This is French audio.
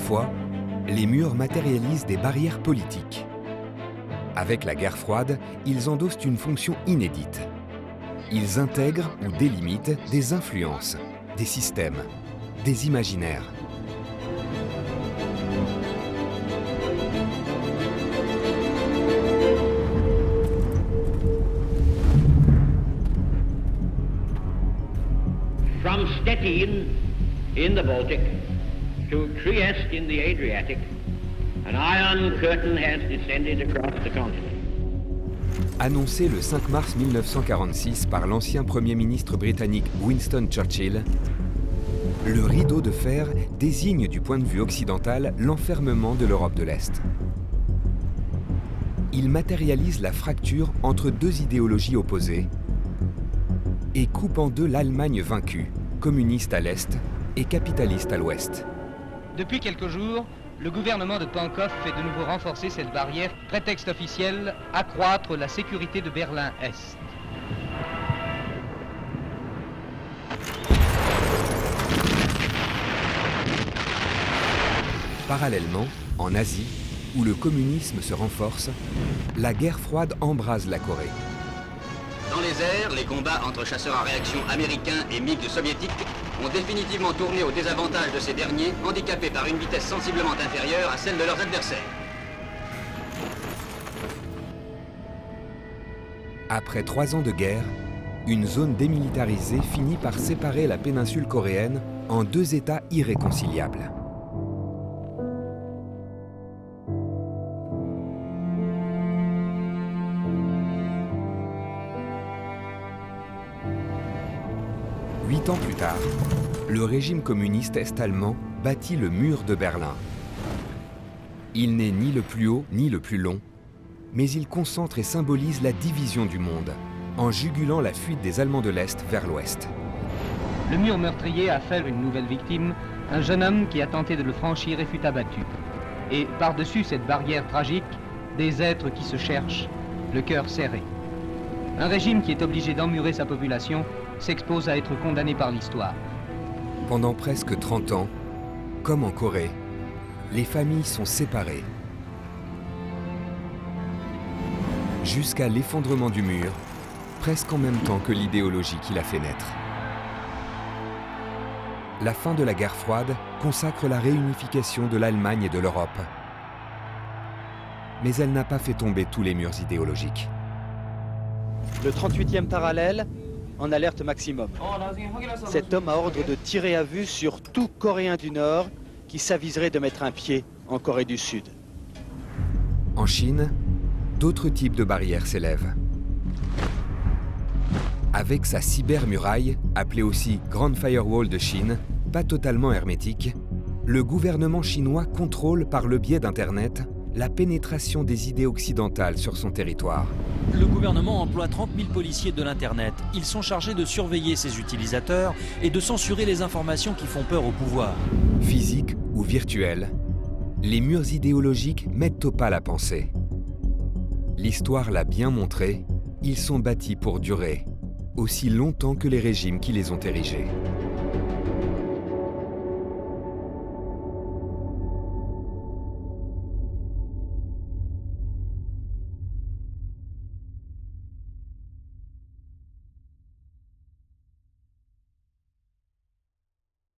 fois, les murs matérialisent des barrières politiques. Avec la guerre froide, ils endossent une fonction inédite. Ils intègrent ou délimitent des influences, des systèmes, des imaginaires. From Stettin in the Baltic to Trieste in the Adriatic, an iron curtain has descended across the continent. Annoncé le 5 mars 1946 par l'ancien Premier ministre britannique Winston Churchill, le rideau de fer désigne du point de vue occidental l'enfermement de l'Europe de l'Est. Il matérialise la fracture entre deux idéologies opposées et coupe en deux l'Allemagne vaincue, communiste à l'Est et capitaliste à l'Ouest. Depuis quelques jours, le gouvernement de Pankov fait de nouveau renforcer cette barrière, prétexte officiel, accroître la sécurité de Berlin-Est. Parallèlement, en Asie, où le communisme se renforce, la guerre froide embrase la Corée. Dans les airs, les combats entre chasseurs à réaction américains et MiG soviétiques ont définitivement tourné au désavantage de ces derniers, handicapés par une vitesse sensiblement inférieure à celle de leurs adversaires. Après 3 ans de guerre, une zone démilitarisée finit par séparer la péninsule coréenne en deux États irréconciliables. Huit ans plus tard, le régime communiste est-allemand bâtit le mur de Berlin. Il n'est ni le plus haut ni le plus long, mais il concentre et symbolise la division du monde, en jugulant la fuite des Allemands de l'Est vers l'Ouest. Le mur meurtrier a fait une nouvelle victime, un jeune homme qui a tenté de le franchir et fut abattu. Et par-dessus cette barrière tragique, des êtres qui se cherchent, le cœur serré. Un régime qui est obligé d'emmurer sa population s'expose à être condamné par l'histoire. Pendant presque 30 ans, comme en Corée, les familles sont séparées. Jusqu'à l'effondrement du mur, presque en même temps que l'idéologie qui l'a fait naître. La fin de la guerre froide consacre la réunification de l'Allemagne et de l'Europe. Mais elle n'a pas fait tomber tous les murs idéologiques. Le 38e parallèle en alerte maximum. Cet homme a ordre de tirer à vue sur tout Coréen du Nord qui s'aviserait de mettre un pied en Corée du Sud. En Chine, d'autres types de barrières s'élèvent. Avec sa cybermuraille, appelée aussi Grand Firewall de Chine, pas totalement hermétique, le gouvernement chinois contrôle par le biais d'Internet la pénétration des idées occidentales sur son territoire. Le gouvernement emploie 30 000 policiers de l'Internet. Ils sont chargés de surveiller ses utilisateurs et de censurer les informations qui font peur au pouvoir. Physiques ou virtuels, les murs idéologiques mettent au pas la pensée. L'histoire l'a bien montré, ils sont bâtis pour durer, aussi longtemps que les régimes qui les ont érigés.